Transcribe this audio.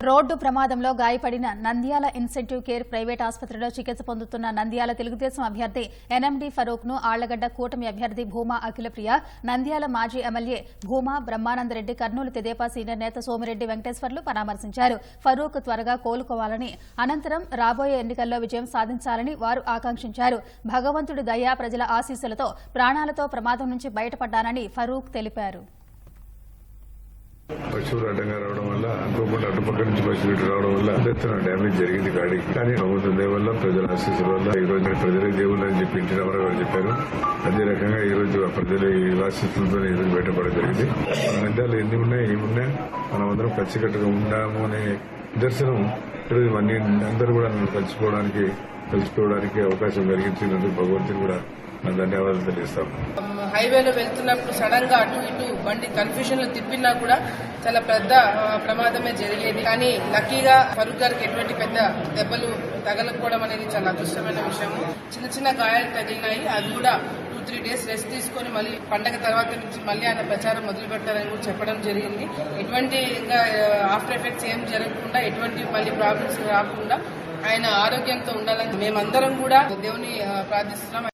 Road ప్రమాదంలో గాయపడిన Nandyal incentive care private ఆసుపత్రిలో చికిత్స పొందుతున్న నంద్యాల తెలుగుదేశం అభ్యర్థి ఎన్ఎండి ఫరూక్ ను ఆళ్లగడ్డ కూటమి అభ్యర్థి భూమా అఖిలప్రియ, నంద్యాల మాజీ ఎమ్మెల్యే భూమా బ్రహ్మానందరెడ్డి, కర్నూలు తెదేపా సీనియర్ నేత సోమిరెడ్డి వెంకటేశ్వర్లు పరామర్శించారు. ఫరూక్ త్వరగా కోలుకోవాలని, అనంతరం రాబోయే ఎన్నికల్లో విజయం సాధించాలని వారు ఆకాంక్షించారు. భగవంతుడి దయ, ప్రజల ఆశీస్సులతో ప్రాణాలతో ప్రమాదం నుంచి బయటపడ్డానని ఫరూక్ తెలిపారు. పశువులు అడ్డంగా రావడం వల్ల అనుకోకుండా అటుపక్క నుంచి పశువులు ఇటు రావడం వల్ల ఎత్తున డ్యామేజ్ జరిగింది గాడికి. కానీ ప్రభుత్వం దయ వల్ల, ప్రజల ఆశీస్సుల వల్ల ఈ రోజు ప్రజలే దేవుళ్ళు అని చెప్పి ఇంటి రామారావు గారు చెప్పారు. అదే రకంగా ఈ రోజు ఆ ప్రజల ఆశీస్సులతో ఈ రోజు బయటపడడం జరిగింది. మన నంద్యాలు ఎన్ని ఉన్నాయి ఏమున్నా మనం అందరం కలిసికట్టుగా ఉన్నాము అనే నిదర్శనం ఈరోజు అందరూ కూడా నన్ను కలుసుకోవడానికి అవకాశం కలిగించినందుకు భగవంతుని కూడా ధన్యవాదాలు తెలియస్తాము. హైవేలో వెళ్తున్నప్పుడు సడన్ గా అటు ఇటు బండి కన్ఫ్యూజన్ లో తిప్పినా కూడా చాలా పెద్ద ప్రమాదమే జరిగేది. కానీ లక్కీగా ఫరూక్ గారికి ఎటువంటి పెద్ద దెబ్బలు తగలకపోవడం అనేది చాలా అదృష్టమైన విషయము. చిన్న చిన్న గాయాలు తగిలినాయి. అది కూడా 2-3 డేస్ రెస్ట్ తీసుకుని మళ్ళీ పండగ తర్వాత నుంచి మళ్ళీ ఆయన ప్రచారం మొదలు పెడతారని కూడా చెప్పడం జరిగింది. ఎటువంటి ఇంకా ఆఫ్టర్ ఎఫెక్ట్స్ ఏం జరగకుండా, ఎటువంటి మళ్ళీ ప్రాబ్లమ్స్ రాకుండా ఆయన ఆరోగ్యంతో ఉండాలని మేమందరం కూడా దేవుని ప్రార్థిస్తున్నాం.